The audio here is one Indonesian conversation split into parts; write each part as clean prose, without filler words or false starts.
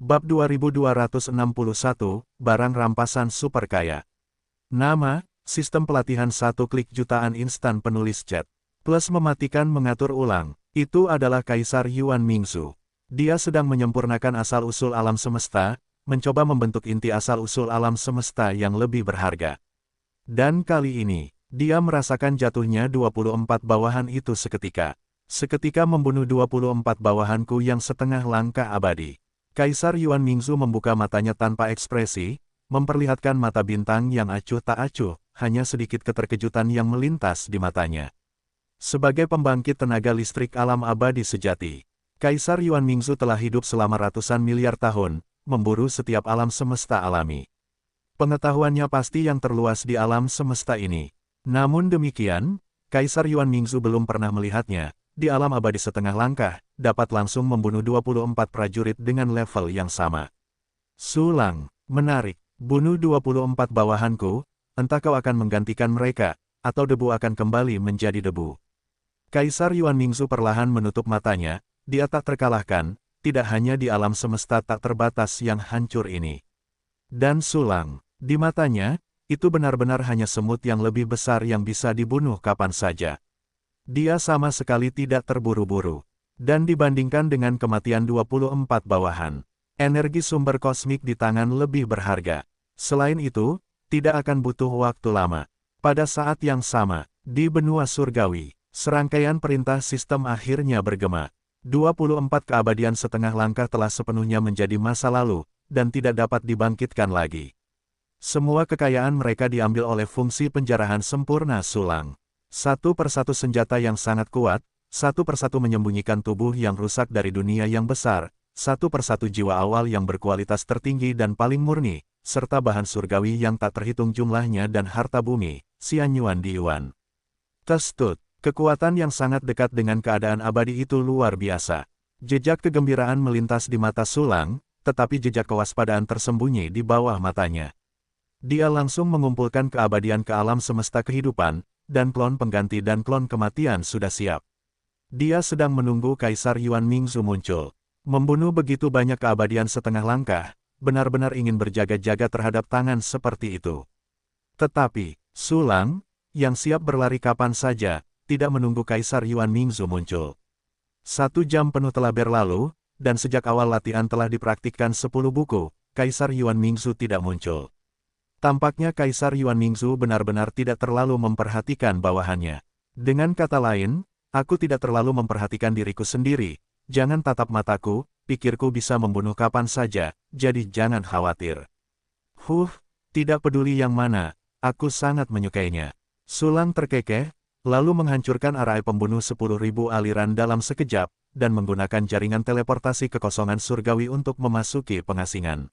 Bab 2261, Barang Rampasan Super Kaya. Nama, Sistem Pelatihan 1 Klik Jutaan Instan Penulis Chat. Plus mematikan mengatur ulang. Itu adalah Kaisar Yuan Mingzu. Dia sedang menyempurnakan asal-usul alam semesta, mencoba membentuk inti asal-usul alam semesta yang lebih berharga. Dan kali ini, dia merasakan jatuhnya 24 bawahan itu seketika. Seketika membunuh 24 bawahanku yang setengah langkah abadi. Kaisar Yuan Mingzu membuka matanya tanpa ekspresi, memperlihatkan mata bintang yang acuh tak acuh, hanya sedikit keterkejutan yang melintas di matanya. Sebagai pembangkit tenaga listrik alam abadi sejati, Kaisar Yuan Mingzu telah hidup selama ratusan miliar tahun, memburu setiap alam semesta alami. Pengetahuannya pasti yang terluas di alam semesta ini. Namun demikian, Kaisar Yuan Mingzu belum pernah melihatnya, di alam abadi setengah langkah, dapat langsung membunuh 24 prajurit dengan level yang sama. Sulang, menarik, bunuh 24 bawahanku, entah kau akan menggantikan mereka, atau debu akan kembali menjadi debu. Kaisar Yuan Mingzu perlahan menutup matanya, dia tak terkalahkan, tidak hanya di alam semesta tak terbatas yang hancur ini. Dan sulang, di matanya, itu benar-benar hanya semut yang lebih besar yang bisa dibunuh kapan saja. Dia sama sekali tidak terburu-buru. Dan dibandingkan dengan kematian 24 bawahan, energi sumber kosmik di tangan lebih berharga. Selain itu, tidak akan butuh waktu lama. Pada saat yang sama, di benua surgawi, serangkaian perintah sistem akhirnya bergema. 24 keabadian setengah langkah telah sepenuhnya menjadi masa lalu, dan tidak dapat dibangkitkan lagi. Semua kekayaan mereka diambil oleh fungsi penjarahan sempurna sulang. Satu persatu senjata yang sangat kuat, satu persatu menyembunyikan tubuh yang rusak dari dunia yang besar, satu persatu jiwa awal yang berkualitas tertinggi dan paling murni, serta bahan surgawi yang tak terhitung jumlahnya dan harta bumi, Xian Yuan Di Yuan. Testut, kekuatan yang sangat dekat dengan keadaan abadi itu luar biasa. Jejak kegembiraan melintas di mata sulang, tetapi jejak kewaspadaan tersembunyi di bawah matanya. Dia langsung mengumpulkan keabadian ke alam semesta kehidupan, dan klon pengganti dan klon kematian sudah siap. Dia sedang menunggu Kaisar Yuan Mingzu muncul. Membunuh begitu banyak keabadian setengah langkah, benar-benar ingin berjaga-jaga terhadap tangan seperti itu. Tetapi, sulang, yang siap berlari kapan saja, tidak menunggu Kaisar Yuan Mingzu muncul. 1 jam penuh telah berlalu, dan sejak awal latihan telah dipraktikkan 10 buku, Kaisar Yuan Mingzu tidak muncul. Tampaknya Kaisar Yuan Mingzu benar-benar tidak terlalu memperhatikan bawahannya. Dengan kata lain, aku tidak terlalu memperhatikan diriku sendiri, jangan tatap mataku, pikirku bisa membunuh kapan saja, jadi jangan khawatir. Tidak peduli yang mana, aku sangat menyukainya. Sulang terkekeh, lalu menghancurkan arai pembunuh 10.000 aliran dalam sekejap, dan menggunakan jaringan teleportasi kekosongan surgawi untuk memasuki pengasingan.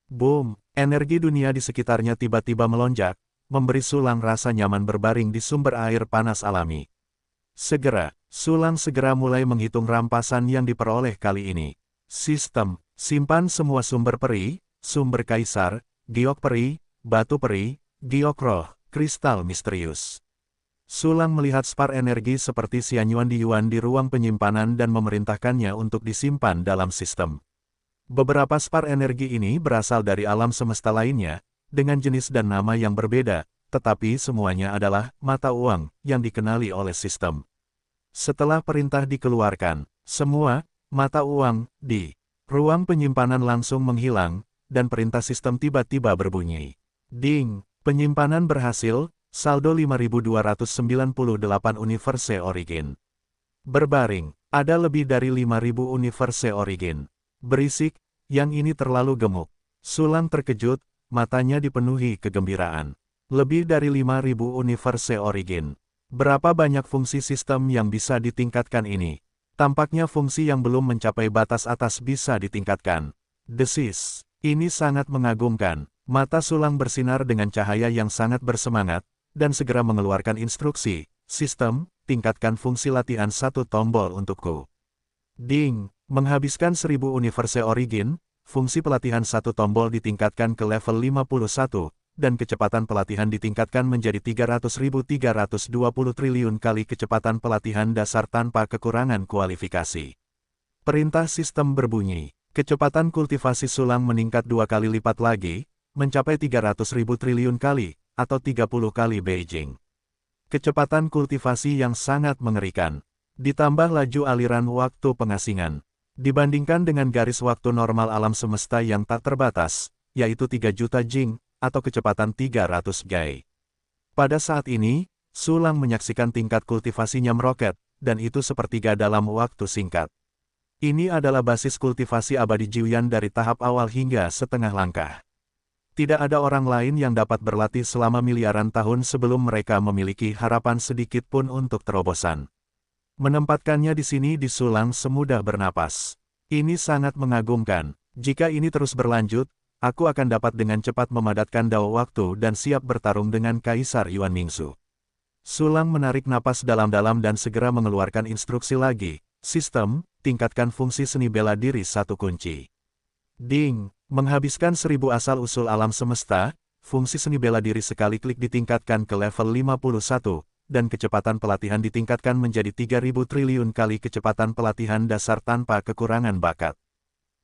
Boom, energi dunia di sekitarnya tiba-tiba melonjak, memberi Sulang rasa nyaman berbaring di sumber air panas alami. Sulang segera mulai menghitung rampasan yang diperoleh kali ini. Sistem, simpan semua sumber peri, sumber kaisar, giok peri, batu peri, giok roh, kristal misterius. Sulang melihat spar energi seperti Xian Yuan Di Yuan di ruang penyimpanan dan memerintahkannya untuk disimpan dalam sistem. Beberapa spar energi ini berasal dari alam semesta lainnya, dengan jenis dan nama yang berbeda, tetapi semuanya adalah mata uang yang dikenali oleh sistem. Setelah perintah dikeluarkan, semua mata uang di ruang penyimpanan langsung menghilang, dan perintah sistem tiba-tiba berbunyi. Ding, penyimpanan berhasil, saldo 5298 universe origin. Berbaring, ada lebih dari 5000 universe origin. Berisik, yang ini terlalu gemuk. Sulang terkejut, matanya dipenuhi kegembiraan. Lebih dari 5000 universe origin. Berapa banyak fungsi sistem yang bisa ditingkatkan ini? Tampaknya fungsi yang belum mencapai batas atas bisa ditingkatkan. Desis, ini sangat mengagumkan. Mata Sulang bersinar dengan cahaya yang sangat bersemangat, dan segera mengeluarkan instruksi. Sistem, tingkatkan fungsi latihan 1 tombol untukku. Ding, menghabiskan 1000 universe origin, fungsi pelatihan 1 tombol ditingkatkan ke level 51, dan kecepatan pelatihan ditingkatkan menjadi 300.320 triliun kali kecepatan pelatihan dasar tanpa kekurangan kualifikasi. Perintah sistem berbunyi. Kecepatan kultivasi sulang meningkat 2 kali lipat lagi, mencapai 300.000 triliun kali, atau 30 kali Beijing. Kecepatan kultivasi yang sangat mengerikan. Ditambah laju aliran waktu pengasingan. Dibandingkan dengan garis waktu normal alam semesta yang tak terbatas, yaitu 3 juta jing, atau kecepatan 300 gai. Pada saat ini, sulang menyaksikan tingkat kultivasinya meroket, dan itu sepertiga dalam waktu singkat. Ini adalah basis kultivasi abadi Jiuyan dari tahap awal hingga setengah langkah. Tidak ada orang lain yang dapat berlatih selama miliaran tahun sebelum mereka memiliki harapan sedikit pun untuk terobosan. Menempatkannya di sini di sulang semudah bernapas. Ini sangat mengagumkan. Jika ini terus berlanjut, aku akan dapat dengan cepat memadatkan dao waktu dan siap bertarung dengan Kaisar Yuan Mingsu. Sulang menarik napas dalam-dalam dan segera mengeluarkan instruksi lagi. Sistem, tingkatkan fungsi seni bela diri satu kunci. Ding! Menghabiskan 1000 asal-usul alam semesta, fungsi seni bela diri sekali klik ditingkatkan ke level 51, dan kecepatan pelatihan ditingkatkan menjadi 3000 triliun kali kecepatan pelatihan dasar tanpa kekurangan bakat.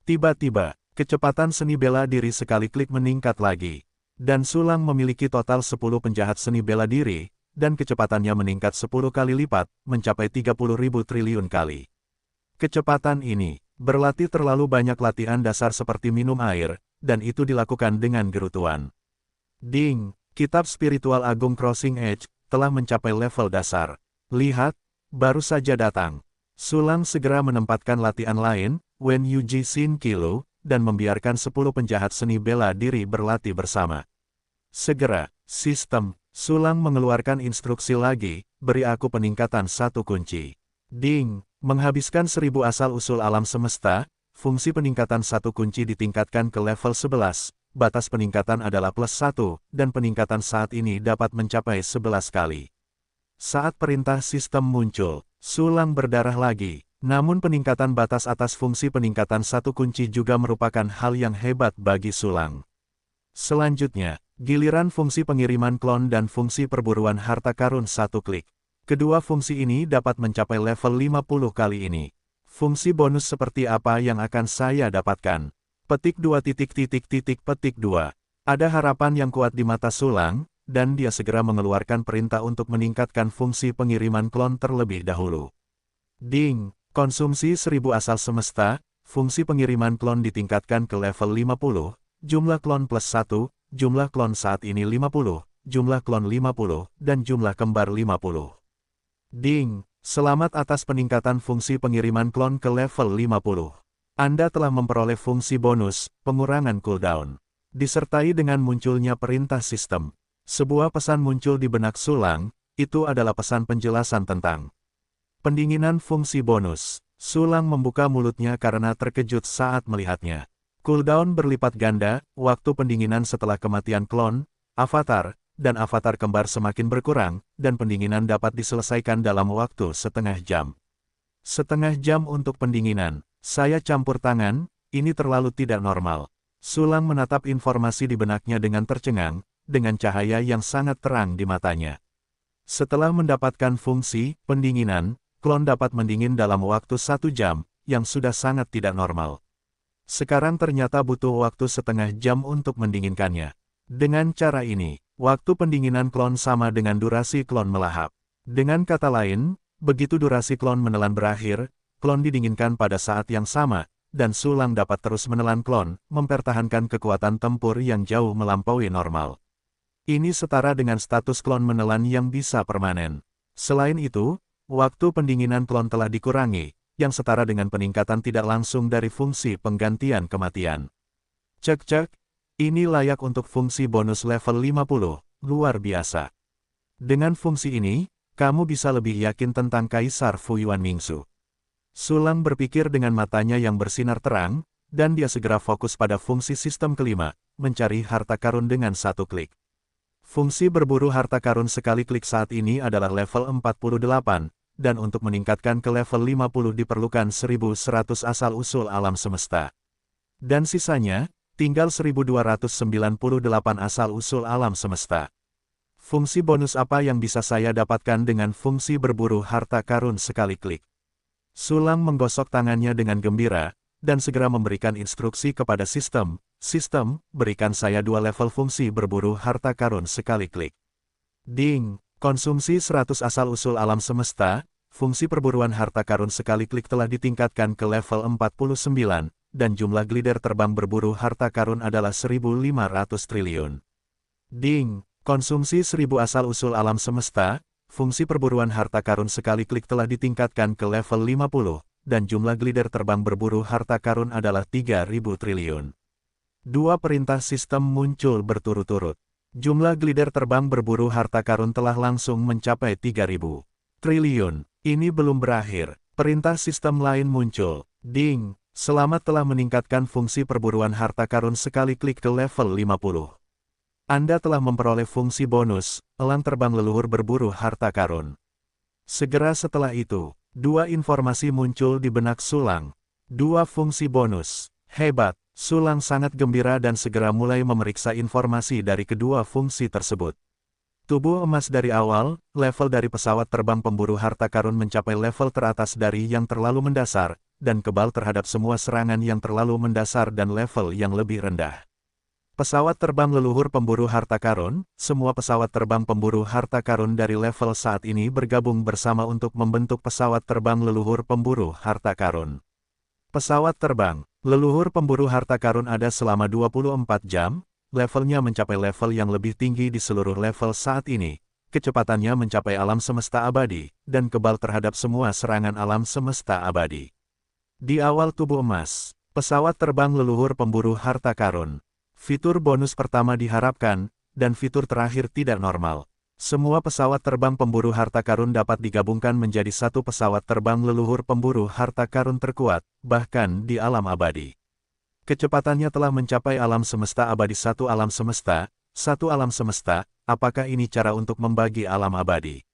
Tiba-tiba, kecepatan seni bela diri sekali klik meningkat lagi. Dan sulang memiliki total 10 penjahat seni bela diri, dan kecepatannya meningkat 10 kali lipat, mencapai 30.000 triliun kali. Kecepatan ini berlatih terlalu banyak latihan dasar seperti minum air, dan itu dilakukan dengan gerutuan. Ding! Kitab spiritual agung Crossing Edge telah mencapai level dasar. Lihat, baru saja datang. Sulang segera menempatkan latihan lain, Wen Yuji Xin Kilo, dan membiarkan 10 penjahat seni bela diri berlatih bersama. Segera, sistem, sulang mengeluarkan instruksi lagi, beri aku peningkatan satu kunci. Ding! Menghabiskan 1000 asal-usul alam semesta, fungsi peningkatan satu kunci ditingkatkan ke level 11, batas peningkatan adalah +1, dan peningkatan saat ini dapat mencapai 11 kali. Saat perintah sistem muncul, sulang berdarah lagi, namun peningkatan batas atas fungsi peningkatan satu kunci juga merupakan hal yang hebat bagi sulang. Selanjutnya, giliran fungsi pengiriman klon dan fungsi perburuan harta karun satu klik. Kedua fungsi ini dapat mencapai level 50 kali ini. Fungsi bonus seperti apa yang akan saya dapatkan? Petik 2 petik 2. Ada harapan yang kuat di mata sulang, dan dia segera mengeluarkan perintah untuk meningkatkan fungsi pengiriman klon terlebih dahulu. Ding! Konsumsi 1000 asal semesta, fungsi pengiriman klon ditingkatkan ke level 50, jumlah klon +1, jumlah klon saat ini 50, jumlah klon 50, dan jumlah kembar 50. Ding! Selamat atas peningkatan fungsi pengiriman klon ke level 50. Anda telah memperoleh fungsi bonus, pengurangan cooldown. Disertai dengan munculnya perintah sistem. Sebuah pesan muncul di benak sulang, itu adalah pesan penjelasan tentang pendinginan fungsi bonus. Sulang membuka mulutnya karena terkejut saat melihatnya. Cooldown berlipat ganda, waktu pendinginan setelah kematian klon, avatar, dan avatar kembar semakin berkurang, dan pendinginan dapat diselesaikan dalam waktu setengah jam. Setengah jam untuk pendinginan. Saya campur tangan, ini terlalu tidak normal. Sulang menatap informasi di benaknya dengan tercengang, dengan cahaya yang sangat terang di matanya. Setelah mendapatkan fungsi pendinginan, klon dapat mendingin dalam waktu 1 jam, yang sudah sangat tidak normal. Sekarang ternyata butuh waktu setengah jam untuk mendinginkannya. Dengan cara ini, waktu pendinginan klon sama dengan durasi klon melahap. Dengan kata lain, begitu durasi klon menelan berakhir, klon didinginkan pada saat yang sama, dan sulang dapat terus menelan klon, mempertahankan kekuatan tempur yang jauh melampaui normal. Ini setara dengan status klon menelan yang bisa permanen. Selain itu, waktu pendinginan klon telah dikurangi, yang setara dengan peningkatan tidak langsung dari fungsi penggantian kematian. Cek-cek. Ini layak untuk fungsi bonus level 50, luar biasa. Dengan fungsi ini, kamu bisa lebih yakin tentang Kaisar Fu Yuan Mingsu. Sulang berpikir dengan matanya yang bersinar terang, dan dia segera fokus pada fungsi sistem kelima, mencari harta karun dengan satu klik. Fungsi berburu harta karun sekali klik saat ini adalah level 48, dan untuk meningkatkan ke level 50 diperlukan 1100 asal-usul alam semesta. Dan sisanya, tinggal 1298 asal-usul alam semesta. Fungsi bonus apa yang bisa saya dapatkan dengan fungsi berburu harta karun sekali klik? Sulang menggosok tangannya dengan gembira, dan segera memberikan instruksi kepada sistem, "Sistem, berikan saya 2 level fungsi berburu harta karun sekali klik." Ding! Konsumsi 100 asal-usul alam semesta, fungsi perburuan harta karun sekali klik telah ditingkatkan ke level 49, dan jumlah glider terbang berburu harta karun adalah 1.500 triliun. Ding! Konsumsi 1000 asal-usul alam semesta, fungsi perburuan harta karun sekali klik telah ditingkatkan ke level 50, dan jumlah glider terbang berburu harta karun adalah 3.000 triliun. 2 perintah sistem muncul berturut-turut. Jumlah glider terbang berburu harta karun telah langsung mencapai 3.000 triliun. Ini belum berakhir. Perintah sistem lain muncul. Ding! Selamat telah meningkatkan fungsi perburuan harta karun sekali klik ke level 50. Anda telah memperoleh fungsi bonus, elang terbang leluhur berburu harta karun. Segera setelah itu, 2 informasi muncul di benak Sulang. 2 fungsi bonus. Hebat! Sulang sangat gembira dan segera mulai memeriksa informasi dari kedua fungsi tersebut. Tubuh emas dari awal, level dari pesawat terbang pemburu harta karun mencapai level teratas dari yang terlalu mendasar, dan kebal terhadap semua serangan yang terlalu mendasar dan level yang lebih rendah. Pesawat terbang leluhur pemburu harta karun, semua pesawat terbang pemburu harta karun dari level saat ini bergabung bersama untuk membentuk pesawat terbang leluhur pemburu harta karun. Pesawat terbang leluhur pemburu harta karun ada selama 24 jam, levelnya mencapai level yang lebih tinggi di seluruh level saat ini, kecepatannya mencapai alam semesta abadi, dan kebal terhadap semua serangan alam semesta abadi. Di awal tubuh emas, pesawat terbang leluhur pemburu harta karun. Fitur bonus pertama diharapkan, dan fitur terakhir tidak normal. Semua pesawat terbang pemburu harta karun dapat digabungkan menjadi satu pesawat terbang leluhur pemburu harta karun terkuat, bahkan di alam abadi. Kecepatannya telah mencapai alam semesta abadi. Satu alam semesta, apakah ini cara untuk membagi alam abadi?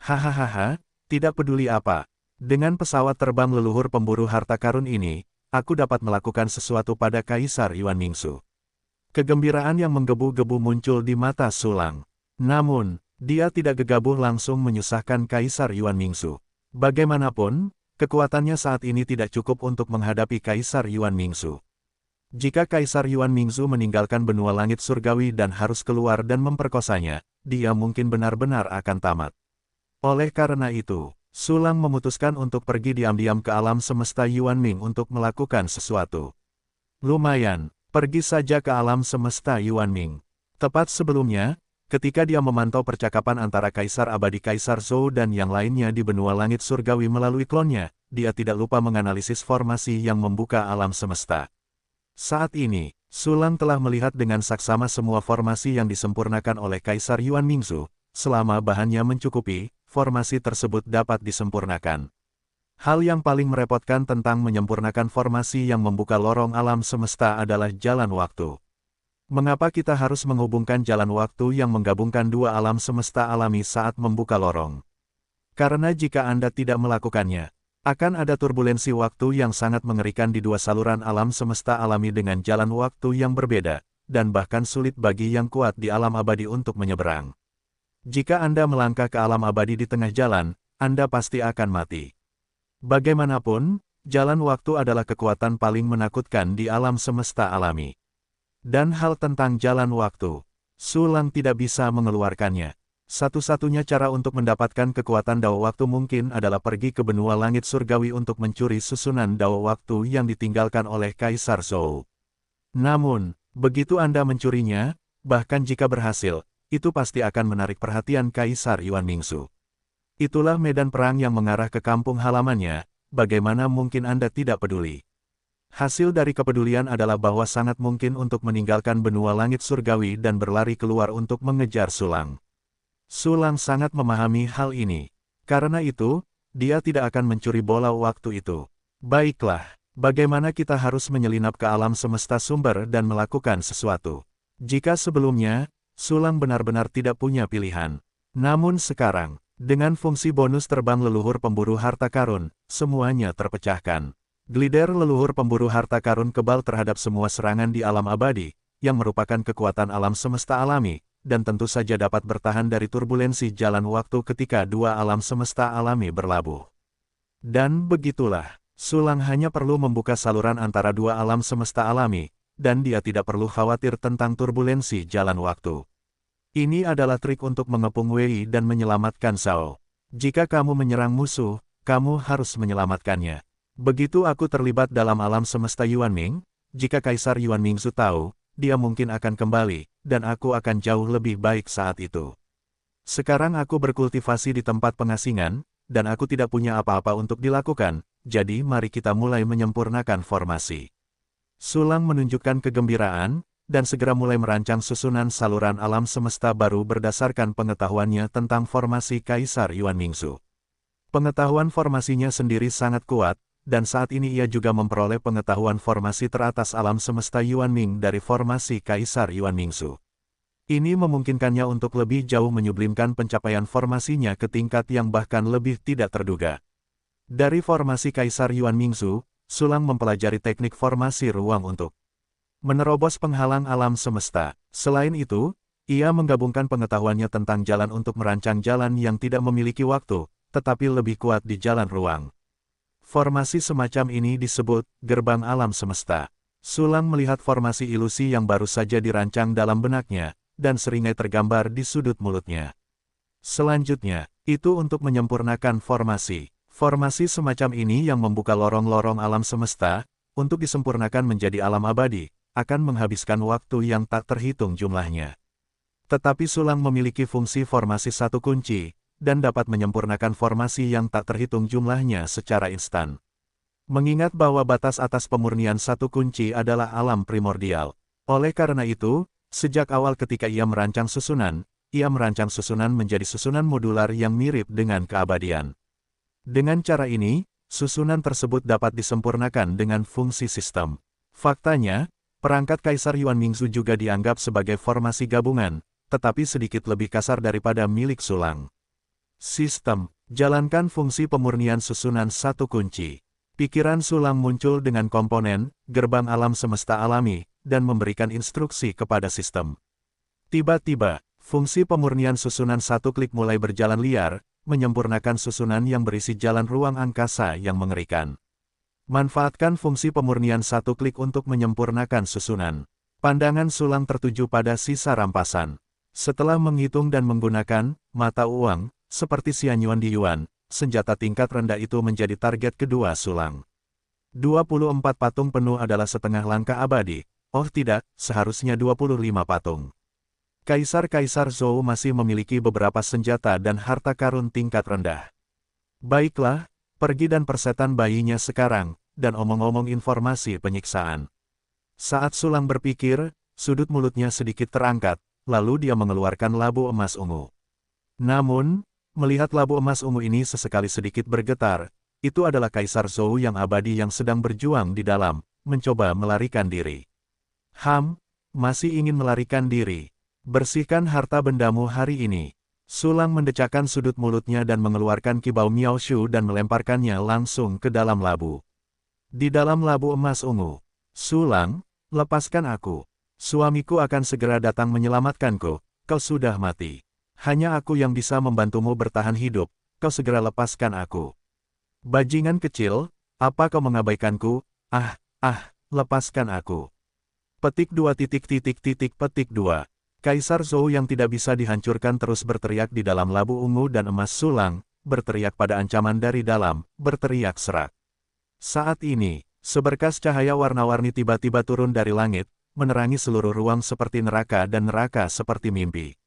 Hahaha, tidak peduli apa. Dengan pesawat terbang leluhur pemburu harta karun ini, aku dapat melakukan sesuatu pada Kaisar Yuan Mingsu. Kegembiraan yang menggebu-gebu muncul di mata Sulang. Namun, dia tidak gegabah langsung menyusahkan Kaisar Yuan Mingsu. Bagaimanapun, kekuatannya saat ini tidak cukup untuk menghadapi Kaisar Yuan Mingsu. Jika Kaisar Yuan Mingsu meninggalkan benua langit surgawi dan harus keluar dan memperkosanya, dia mungkin benar-benar akan tamat. Oleh karena itu, Sulang memutuskan untuk pergi diam-diam ke alam semesta Yuan Ming untuk melakukan sesuatu. Lumayan. Pergi saja ke alam semesta Yuan Ming. Tepat sebelumnya, ketika dia memantau percakapan antara Kaisar Abadi Kaisar Zhou dan yang lainnya di benua langit surgawi melalui klonnya, dia tidak lupa menganalisis formasi yang membuka alam semesta. Saat ini, Sulang telah melihat dengan saksama semua formasi yang disempurnakan oleh Kaisar Yuan Mingsu. Selama bahannya mencukupi, formasi tersebut dapat disempurnakan. Hal yang paling merepotkan tentang menyempurnakan formasi yang membuka lorong alam semesta adalah jalan waktu. Mengapa kita harus menghubungkan jalan waktu yang menggabungkan 2 alam semesta alami saat membuka lorong? Karena jika Anda tidak melakukannya, akan ada turbulensi waktu yang sangat mengerikan di 2 saluran alam semesta alami dengan jalan waktu yang berbeda, dan bahkan sulit bagi yang kuat di alam abadi untuk menyeberang. Jika Anda melangkah ke alam abadi di tengah jalan, Anda pasti akan mati. Bagaimanapun, jalan waktu adalah kekuatan paling menakutkan di alam semesta alami. Dan hal tentang jalan waktu, Sulang tidak bisa mengeluarkannya. Satu-satunya cara untuk mendapatkan kekuatan dao waktu mungkin adalah pergi ke benua langit surgawi untuk mencuri susunan dao waktu yang ditinggalkan oleh Kaisar Zhou. Namun, begitu Anda mencurinya, bahkan jika berhasil, itu pasti akan menarik perhatian Kaisar Yuan Mingsu. Itulah medan perang yang mengarah ke kampung halamannya, bagaimana mungkin Anda tidak peduli? Hasil dari kepedulian adalah bahwa sangat mungkin untuk meninggalkan benua langit surgawi dan berlari keluar untuk mengejar Sulang. Sulang sangat memahami hal ini. Karena itu, dia tidak akan mencuri bola waktu itu. Baiklah, bagaimana kita harus menyelinap ke alam semesta sumber dan melakukan sesuatu? Jika sebelumnya, Sulang benar-benar tidak punya pilihan. Namun sekarang, dengan fungsi bonus terbang leluhur pemburu harta karun, semuanya terpecahkan. Glider leluhur pemburu harta karun kebal terhadap semua serangan di alam abadi, yang merupakan kekuatan alam semesta alami, dan tentu saja dapat bertahan dari turbulensi jalan waktu ketika 2 alam semesta alami berlabuh. Dan begitulah, Sulang hanya perlu membuka saluran antara dua alam semesta alami, dan dia tidak perlu khawatir tentang turbulensi jalan waktu. Ini adalah trik untuk mengepung Wei dan menyelamatkan Zhao. Jika kamu menyerang musuh, kamu harus menyelamatkannya. Begitu aku terlibat dalam alam semesta Yuanming, jika Kaisar Yuanmingzu tahu, dia mungkin akan kembali, dan aku akan jauh lebih baik saat itu. Sekarang aku berkultivasi di tempat pengasingan, dan aku tidak punya apa-apa untuk dilakukan, jadi mari kita mulai menyempurnakan formasi. Sulang menunjukkan kegembiraan, dan segera mulai merancang susunan saluran alam semesta baru berdasarkan pengetahuannya tentang formasi Kaisar Yuanmingzu. Pengetahuan formasinya sendiri sangat kuat, dan saat ini ia juga memperoleh pengetahuan formasi teratas alam semesta Yuanming dari formasi Kaisar Yuanmingzu. Ini memungkinkannya untuk lebih jauh menyublimkan pencapaian formasinya ke tingkat yang bahkan lebih tidak terduga. Dari formasi Kaisar Yuanmingzu, Sulang mempelajari teknik formasi ruang untuk menerobos penghalang alam semesta. Selain itu, ia menggabungkan pengetahuannya tentang jalan untuk merancang jalan yang tidak memiliki waktu, tetapi lebih kuat di jalan ruang. Formasi semacam ini disebut gerbang alam semesta. Sulang melihat formasi ilusi yang baru saja dirancang dalam benaknya, dan seringai tergambar di sudut mulutnya. Selanjutnya, itu untuk menyempurnakan formasi. Formasi semacam ini yang membuka lorong-lorong alam semesta, untuk disempurnakan menjadi alam abadi, akan menghabiskan waktu yang tak terhitung jumlahnya. Tetapi Sulang memiliki fungsi formasi satu kunci, dan dapat menyempurnakan formasi yang tak terhitung jumlahnya secara instan. Mengingat bahwa batas atas pemurnian satu kunci adalah alam primordial. Oleh karena itu, sejak awal ketika ia merancang susunan menjadi susunan modular yang mirip dengan keabadian. Dengan cara ini, susunan tersebut dapat disempurnakan dengan fungsi sistem. Faktanya, perangkat Kaisar Yuanmingzu juga dianggap sebagai formasi gabungan, tetapi sedikit lebih kasar daripada milik Sulang. Sistem, jalankan fungsi pemurnian susunan satu kunci. Pikiran Sulang muncul dengan komponen, gerbang alam semesta alami, dan memberikan instruksi kepada sistem. Tiba-tiba, fungsi pemurnian susunan satu klik mulai berjalan liar, menyempurnakan susunan yang berisi jalan ruang angkasa yang mengerikan. Manfaatkan fungsi pemurnian satu klik untuk menyempurnakan susunan. Pandangan Sulang tertuju pada sisa rampasan. Setelah menghitung dan menggunakan mata uang, seperti Xianyuan di Yuan, senjata tingkat rendah itu menjadi target kedua Sulang. 24 patung penuh adalah setengah langkah abadi. Oh tidak, seharusnya 25 patung. Kaisar-Kaisar Zhou masih memiliki beberapa senjata dan harta karun tingkat rendah. Baiklah, pergi dan persetan bayinya sekarang, dan omong-omong informasi penyiksaan. Saat Sulang berpikir, sudut mulutnya sedikit terangkat, lalu dia mengeluarkan labu emas ungu. Namun, melihat labu emas ungu ini sesekali sedikit bergetar, itu adalah Kaisar Zhou yang abadi yang sedang berjuang di dalam, mencoba melarikan diri. Masih ingin melarikan diri. Bersihkan harta bendamu hari ini. Sulang mendecakkan sudut mulutnya dan mengeluarkan kibau Miao Shu dan melemparkannya langsung ke dalam labu. Di dalam labu emas ungu. Sulang, lepaskan aku. Suamiku akan segera datang menyelamatkanku, kau sudah mati. Hanya aku yang bisa membantumu bertahan hidup, kau segera lepaskan aku. Bajingan kecil, apa kau mengabaikanku? Lepaskan aku. Petik 2 petik 2. Kaisar Zhou yang tidak bisa dihancurkan terus berteriak di dalam labu ungu dan emas Sulang, berteriak pada ancaman dari dalam, berteriak serak. Saat ini, seberkas cahaya warna-warni tiba-tiba turun dari langit, menerangi seluruh ruang seperti neraka dan neraka seperti mimpi.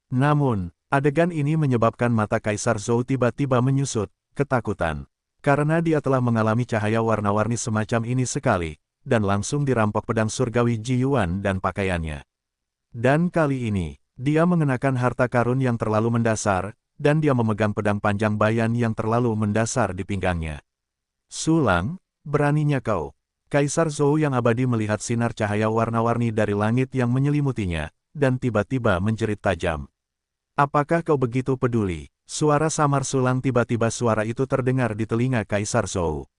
Namun, adegan ini menyebabkan mata Kaisar Zhou tiba-tiba menyusut, ketakutan. Karena dia telah mengalami cahaya warna-warni semacam ini sekali, dan langsung dirampok pedang surgawi Ji Yuan dan pakaiannya. Dan kali ini, dia mengenakan harta karun yang terlalu mendasar, dan dia memegang pedang panjang bayan yang terlalu mendasar di pinggangnya. Sulang, beraninya kau. Kaisar Zhou yang abadi melihat sinar cahaya warna-warni dari langit yang menyelimutinya, dan tiba-tiba menjerit tajam. Apakah kau begitu peduli? Suara samar Sulang tiba-tiba suara itu terdengar di telinga Kaisar Zhou.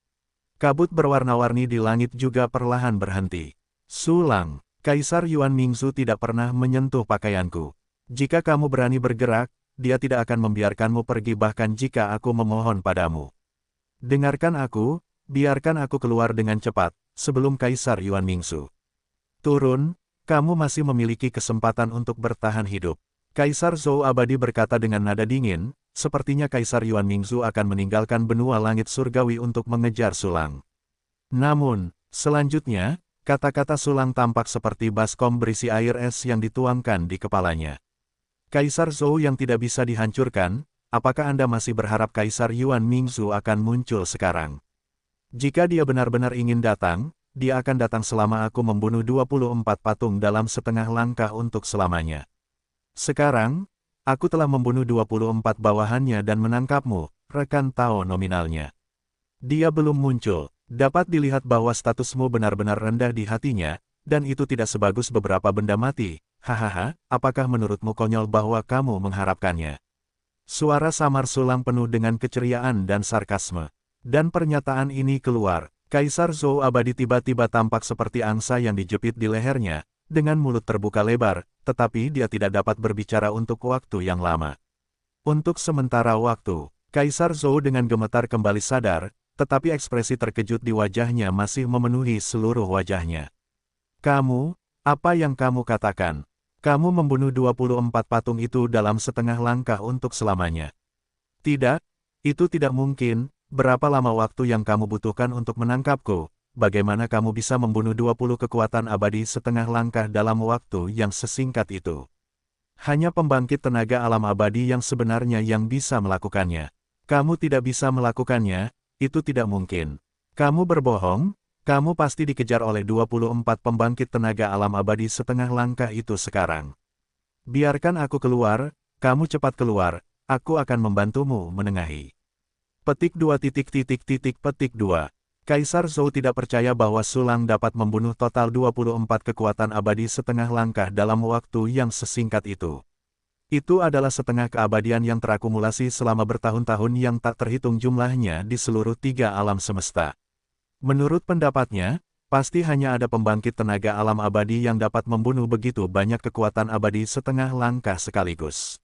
Kabut berwarna-warni di langit juga perlahan berhenti. Sulang, Kaisar Yuanmingzu tidak pernah menyentuh pakaianku. Jika kamu berani bergerak, dia tidak akan membiarkanmu pergi bahkan jika aku memohon padamu. Dengarkan aku, biarkan aku keluar dengan cepat, sebelum Kaisar Yuan Mingsu turun, kamu masih memiliki kesempatan untuk bertahan hidup. Kaisar Zhou Abadi berkata dengan nada dingin, sepertinya Kaisar Yuan Mingsu akan meninggalkan benua langit surgawi untuk mengejar Sulang. Namun, selanjutnya, kata-kata Sulang tampak seperti baskom berisi air es yang dituangkan di kepalanya. Kaisar Zhou yang tidak bisa dihancurkan, apakah Anda masih berharap Kaisar Yuan Mingsu akan muncul sekarang? Jika dia benar-benar ingin datang, dia akan datang selama aku membunuh 24 patung dalam setengah langkah untuk selamanya. Sekarang, aku telah membunuh 24 bawahannya dan menangkapmu, rekan Tao nominalnya. Dia belum muncul. Dapat dilihat bahwa statusmu benar-benar rendah di hatinya, dan itu tidak sebagus beberapa benda mati. Hahaha, apakah menurutmu konyol bahwa kamu mengharapkannya? Suara samar Sulang penuh dengan keceriaan dan sarkasme. Dan pernyataan ini keluar, Kaisar Zhou Abadi tiba-tiba tampak seperti angsa yang dijepit di lehernya, dengan mulut terbuka lebar, tetapi dia tidak dapat berbicara untuk waktu yang lama. Untuk sementara waktu, Kaisar Zhou dengan gemetar kembali sadar, tetapi ekspresi terkejut di wajahnya masih memenuhi seluruh wajahnya. Kamu, apa yang kamu katakan? Kamu membunuh 24 patung itu dalam setengah langkah untuk selamanya. Tidak, itu tidak mungkin. Berapa lama waktu yang kamu butuhkan untuk menangkapku? Bagaimana kamu bisa membunuh 20 kekuatan abadi setengah langkah dalam waktu yang sesingkat itu? Hanya pembangkit tenaga alam abadi yang sebenarnya yang bisa melakukannya. Kamu tidak bisa melakukannya. Itu tidak mungkin. Kamu berbohong, kamu pasti dikejar oleh 24 pembangkit tenaga alam abadi setengah langkah itu sekarang. Biarkan aku keluar, kamu cepat keluar, aku akan membantumu menengahi. Petik 2. Kaisar Zhou tidak percaya bahwa Sulang dapat membunuh total 24 kekuatan abadi setengah langkah dalam waktu yang sesingkat itu. Itu adalah setengah keabadian yang terakumulasi selama bertahun-tahun yang tak terhitung jumlahnya di seluruh 3 alam semesta. Menurut pendapatnya, pasti hanya ada pembangkit tenaga alam abadi yang dapat membunuh begitu banyak kekuatan abadi setengah langkah sekaligus.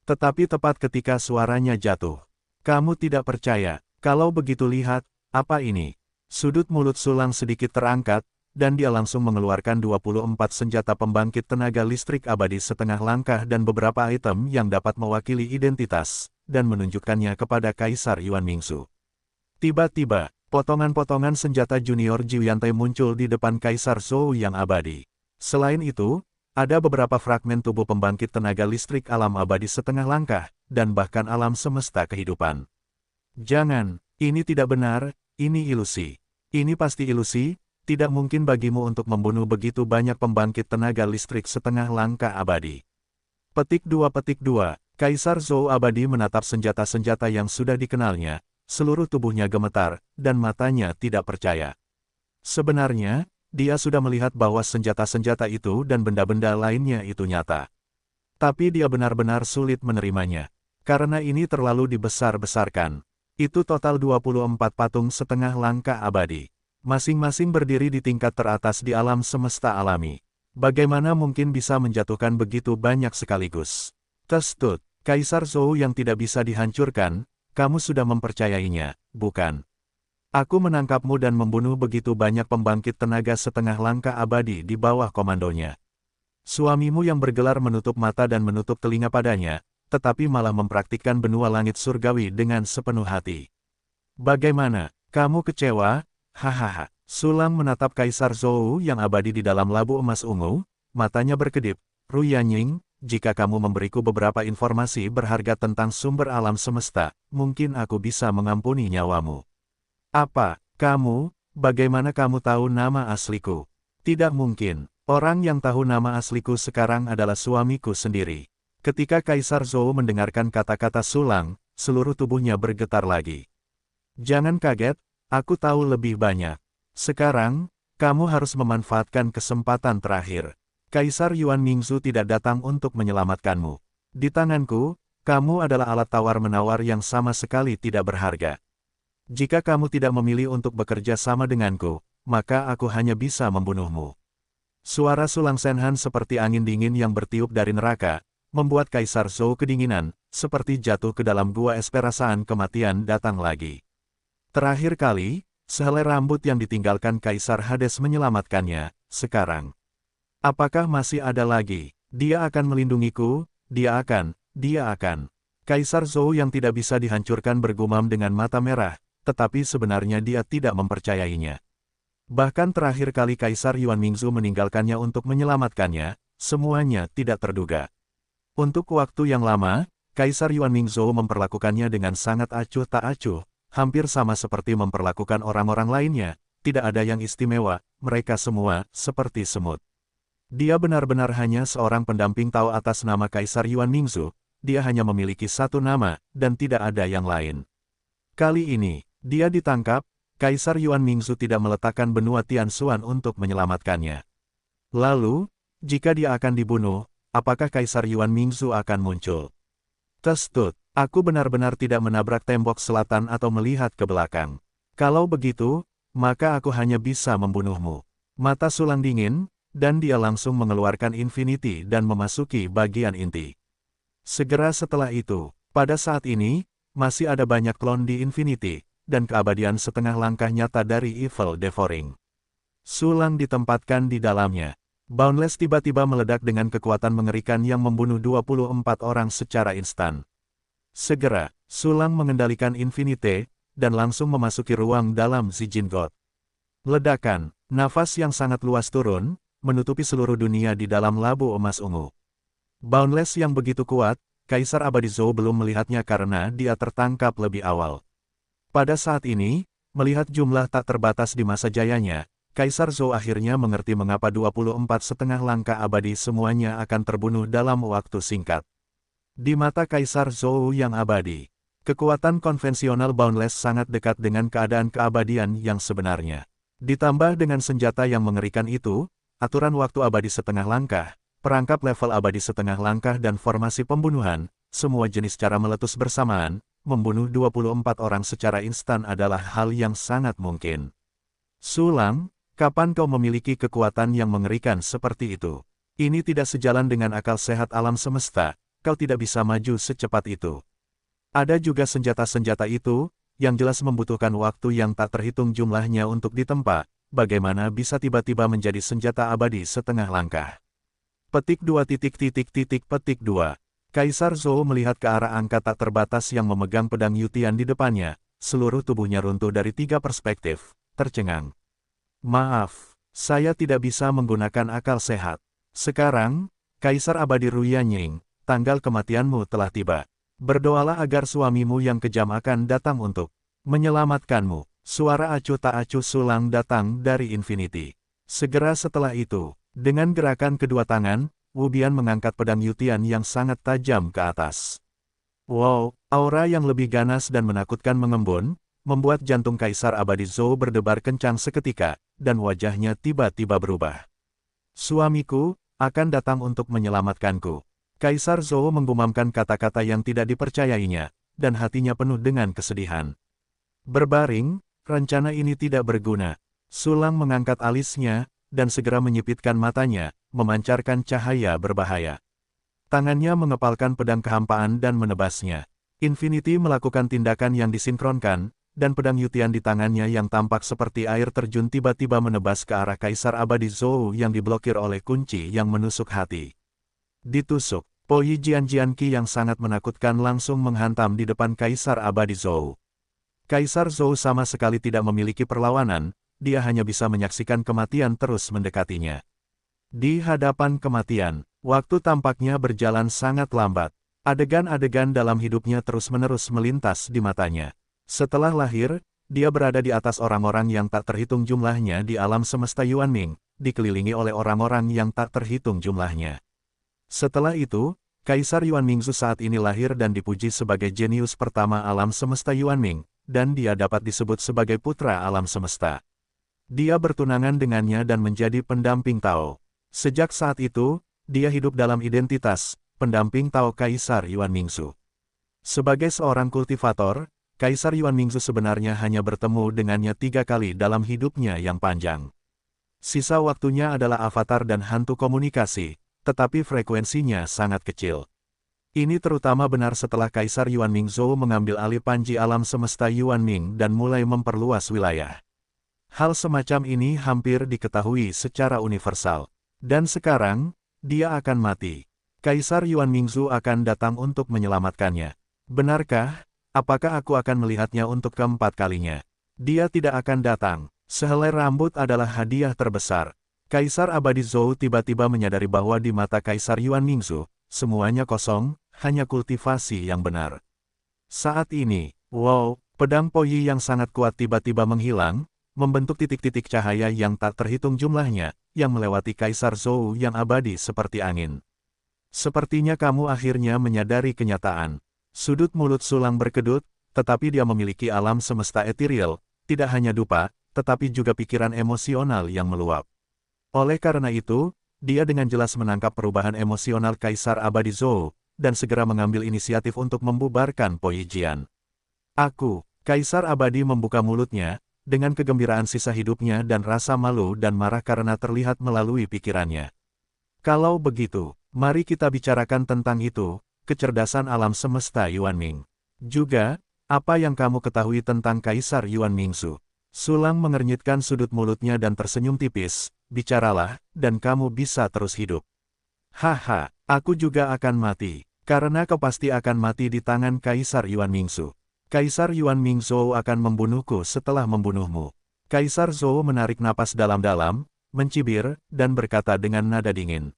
Tetapi tepat ketika suaranya jatuh, kamu tidak percaya. Kalau begitu lihat, apa ini? Sudut mulut Sulang sedikit terangkat, dan dia langsung mengeluarkan 24 senjata pembangkit tenaga listrik abadi setengah langkah dan beberapa item yang dapat mewakili identitas, dan menunjukkannya kepada Kaisar Yuan Mingsu. Tiba-tiba, potongan-potongan senjata junior Jiuyantai muncul di depan Kaisar Zhou yang abadi. Selain itu, ada beberapa fragmen tubuh pembangkit tenaga listrik alam abadi setengah langkah, dan bahkan alam semesta kehidupan. Jangan, ini tidak benar, ini ilusi. Ini pasti ilusi. Tidak mungkin bagimu untuk membunuh begitu banyak pembangkit tenaga listrik setengah langkah abadi. Petik 2. Kaisar Zhou Abadi menatap senjata-senjata yang sudah dikenalnya, seluruh tubuhnya gemetar, dan matanya tidak percaya. Sebenarnya, dia sudah melihat bahwa senjata-senjata itu dan benda-benda lainnya itu nyata. Tapi dia benar-benar sulit menerimanya, karena ini terlalu dibesar-besarkan. Itu total 24 patung setengah langkah abadi. Masing-masing berdiri di tingkat teratas di alam semesta alami. Bagaimana mungkin bisa menjatuhkan begitu banyak sekaligus? Testut, Kaisar Zhou yang tidak bisa dihancurkan, kamu sudah mempercayainya, bukan? Aku menangkapmu dan membunuh begitu banyak pembangkit tenaga setengah langkah abadi di bawah komandonya. Suamimu yang bergelar menutup mata dan menutup telinga padanya, tetapi malah mempraktikkan benua langit surgawi dengan sepenuh hati. Bagaimana, kamu kecewa? Hahaha, Sulang menatap Kaisar Zhou yang abadi di dalam labu emas ungu, matanya berkedip. Ru Yanying, jika kamu memberiku beberapa informasi berharga tentang sumber alam semesta, mungkin aku bisa mengampuni nyawamu. Apa, kamu, bagaimana kamu tahu nama asliku? Tidak mungkin, orang yang tahu nama asliku sekarang adalah suamiku sendiri. Ketika Kaisar Zhou mendengarkan kata-kata Sulang, seluruh tubuhnya bergetar lagi. Jangan kaget. Aku tahu lebih banyak. Sekarang, kamu harus memanfaatkan kesempatan terakhir. Kaisar Yuan Mingsu tidak datang untuk menyelamatkanmu. Di tanganku, kamu adalah alat tawar-menawar yang sama sekali tidak berharga. Jika kamu tidak memilih untuk bekerja sama denganku, maka aku hanya bisa membunuhmu. Suara Sulang Senhan seperti angin dingin yang bertiup dari neraka, membuat Kaisar Zhou kedinginan, seperti jatuh ke dalam gua es perasaan kematian datang lagi. Terakhir kali, sehelai rambut yang ditinggalkan Kaisar Hades menyelamatkannya, sekarang. Apakah masih ada lagi? Dia akan melindungiku, dia akan. Kaisar Zhou yang tidak bisa dihancurkan bergumam dengan mata merah, tetapi sebenarnya dia tidak mempercayainya. Bahkan terakhir kali Kaisar Yuan Mingzu meninggalkannya untuk menyelamatkannya, semuanya tidak terduga. Untuk waktu yang lama, Kaisar Yuan Mingzhou memperlakukannya dengan sangat acuh tak acuh, hampir sama seperti memperlakukan orang-orang lainnya, tidak ada yang istimewa, mereka semua seperti semut. Dia benar-benar hanya seorang pendamping Tao atas nama Kaisar Yuan Mingzu, dia hanya memiliki satu nama, dan tidak ada yang lain. Kali ini, dia ditangkap, Kaisar Yuan Mingzu tidak meletakkan benua Tianxuan untuk menyelamatkannya. Lalu, jika dia akan dibunuh, apakah Kaisar Yuan Mingzu akan muncul? Testut, aku benar-benar tidak menabrak tembok selatan atau melihat ke belakang. Kalau begitu, maka aku hanya bisa membunuhmu. Mata Sulang dingin, dan dia langsung mengeluarkan Infinity dan memasuki bagian inti. Segera setelah itu, pada saat ini, masih ada banyak klon di Infinity, dan keabadian setengah langkah nyata dari Evil Devouring. Sulang ditempatkan di dalamnya. Boundless tiba-tiba meledak dengan kekuatan mengerikan yang membunuh 24 orang secara instan. Segera, Sulang mengendalikan Infinity, dan langsung memasuki ruang dalam Zijin God. Ledakan, nafas yang sangat luas turun, menutupi seluruh dunia di dalam labu emas ungu. Boundless yang begitu kuat, Kaisar Abadi Zhou belum melihatnya karena dia tertangkap lebih awal. Pada saat ini, melihat jumlah tak terbatas di masa jayanya, Kaisar Zhou akhirnya mengerti mengapa 24 setengah langkah abadi semuanya akan terbunuh dalam waktu singkat. Di mata Kaisar Zhou yang abadi, kekuatan konvensional Boundless sangat dekat dengan keadaan keabadian yang sebenarnya. Ditambah dengan senjata yang mengerikan itu, aturan waktu abadi setengah langkah, perangkap level abadi setengah langkah dan formasi pembunuhan, semua jenis cara meletus bersamaan, membunuh 24 orang secara instan adalah hal yang sangat mungkin. Sulang, kapan kau memiliki kekuatan yang mengerikan seperti itu? Ini tidak sejalan dengan akal sehat alam semesta, kau tidak bisa maju secepat itu. Ada juga senjata-senjata itu, yang jelas membutuhkan waktu yang tak terhitung jumlahnya untuk ditempa, bagaimana bisa tiba-tiba menjadi senjata abadi setengah langkah. Petik 2. Petik 2. Kaisar Zhou melihat ke arah angka tak terbatas yang memegang pedang Yutian di depannya, seluruh tubuhnya runtuh dari 3 perspektif, tercengang. Maaf, saya tidak bisa menggunakan akal sehat. Sekarang, Kaisar Abadi Ruyanjing, tanggal kematianmu telah tiba. Berdoalah agar suamimu yang kejam akan datang untuk menyelamatkanmu. Suara acuh tak acuh Sulang datang dari Infinity. Segera setelah itu, dengan gerakan kedua tangan, Wu Bian mengangkat pedang Yutian yang sangat tajam ke atas. Wow, aura yang lebih ganas dan menakutkan mengembun, membuat jantung Kaisar Abadi Zhou berdebar kencang seketika, dan wajahnya tiba-tiba berubah. Suamiku, akan datang untuk menyelamatkanku. Kaisar Zhou menggumamkan kata-kata yang tidak dipercayainya, dan hatinya penuh dengan kesedihan. Berbaring, rencana ini tidak berguna. Sulang mengangkat alisnya, dan segera menyipitkan matanya, memancarkan cahaya berbahaya. Tangannya mengepalkan pedang kehampaan dan menebasnya. Infinity melakukan tindakan yang disinkronkan, dan pedang Yutian di tangannya yang tampak seperti air terjun tiba-tiba menebas ke arah Kaisar Abadi Zhou yang diblokir oleh kunci yang menusuk hati. Ditusuk, Po Yi Jianjianqi yang sangat menakutkan langsung menghantam di depan Kaisar Abadi Zhou. Kaisar Zhou sama sekali tidak memiliki perlawanan, dia hanya bisa menyaksikan kematian terus mendekatinya. Di hadapan kematian, waktu tampaknya berjalan sangat lambat. Adegan-adegan dalam hidupnya terus-menerus melintas di matanya. Setelah lahir, dia berada di atas orang-orang yang tak terhitung jumlahnya di alam semesta Yuanming, dikelilingi oleh orang-orang yang tak terhitung jumlahnya. Setelah itu, Kaisar Yuan Mingzu saat ini lahir dan dipuji sebagai jenius pertama alam semesta Yuanming, dan dia dapat disebut sebagai putra alam semesta. Dia bertunangan dengannya dan menjadi pendamping Tao. Sejak saat itu, dia hidup dalam identitas pendamping Tao Kaisar Yuan Mingzu. Sebagai seorang kultivator, Kaisar Yuan Mingzu sebenarnya hanya bertemu dengannya 3 kali dalam hidupnya yang panjang. Sisa waktunya adalah avatar dan hantu komunikasi, tetapi frekuensinya sangat kecil. Ini terutama benar setelah Kaisar Yuan Mingzhou mengambil alih panji alam semesta Yuanming dan mulai memperluas wilayah. Hal semacam ini hampir diketahui secara universal. Dan sekarang, dia akan mati. Kaisar Yuan Mingzu akan datang untuk menyelamatkannya. Benarkah? Apakah aku akan melihatnya untuk keempat kalinya? Dia tidak akan datang. Sehelai rambut adalah hadiah terbesar. Kaisar abadi Zhou tiba-tiba menyadari bahwa di mata Kaisar Yuan Mingzu, semuanya kosong, hanya kultivasi yang benar. Saat ini, wow, pedang Poyi yang sangat kuat tiba-tiba menghilang, membentuk titik-titik cahaya yang tak terhitung jumlahnya, yang melewati Kaisar Zhou yang abadi seperti angin. Sepertinya kamu akhirnya menyadari kenyataan. Sudut mulut Sulang berkedut, tetapi dia memiliki alam semesta ethereal, tidak hanya dupa, tetapi juga pikiran emosional yang meluap. Oleh karena itu, dia dengan jelas menangkap perubahan emosional Kaisar abadi Zhou, dan segera mengambil inisiatif untuk membubarkan Poyi Jian. Aku, Kaisar abadi membuka mulutnya, dengan kegembiraan sisa hidupnya dan rasa malu dan marah karena terlihat melalui pikirannya. Kalau begitu, mari kita bicarakan tentang itu, kecerdasan alam semesta Yuan Ming. Juga, apa yang kamu ketahui tentang Kaisar Yuan Mingzu? Sulang mengernyitkan sudut mulutnya dan tersenyum tipis, bicaralah, dan kamu bisa terus hidup. Haha, aku juga akan mati, karena kau pasti akan mati di tangan Kaisar Yuan Mingzu. Kaisar Yuan Mingzhou akan membunuhku setelah membunuhmu. Kaisar Zhou menarik napas dalam-dalam, mencibir, dan berkata dengan nada dingin.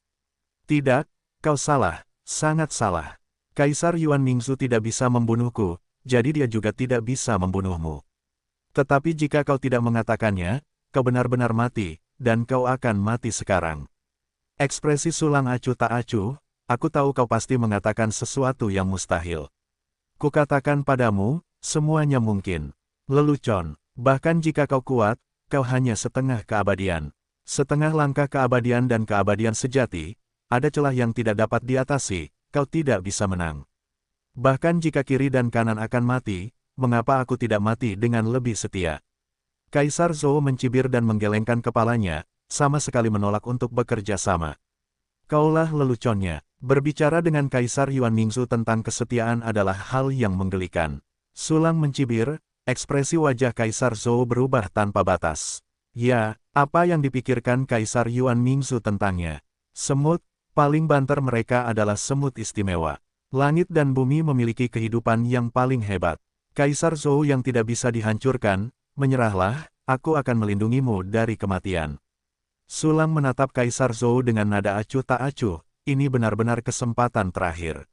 Tidak, kau salah, sangat salah. Kaisar Yuan Mingzu tidak bisa membunuhku, jadi dia juga tidak bisa membunuhmu. Tetapi jika kau tidak mengatakannya, kau benar-benar mati, dan kau akan mati sekarang. Ekspresi Sulang acuh tak acuh, aku tahu kau pasti mengatakan sesuatu yang mustahil. Kukatakan padamu, semuanya mungkin. Lelucon, bahkan jika kau kuat, kau hanya setengah keabadian. Setengah langkah keabadian dan keabadian sejati, ada celah yang tidak dapat diatasi, kau tidak bisa menang. Bahkan jika kiri dan kanan akan mati, mengapa aku tidak mati dengan lebih setia? Kaisar Zhou mencibir dan menggelengkan kepalanya, sama sekali menolak untuk bekerja sama. Kaulah leluconnya. Berbicara dengan Kaisar Yuan Mingzu tentang kesetiaan adalah hal yang menggelikan. Sulang mencibir, ekspresi wajah Kaisar Zhou berubah tanpa batas. Ya, apa yang dipikirkan Kaisar Yuan Mingzu tentangnya? Semut, paling banter mereka adalah semut istimewa. Langit dan bumi memiliki kehidupan yang paling hebat. Kaisar Zhou yang tidak bisa dihancurkan, menyerahlah, aku akan melindungimu dari kematian. Sulang menatap Kaisar Zhou dengan nada acuh tak acuh. Ini benar-benar kesempatan terakhir.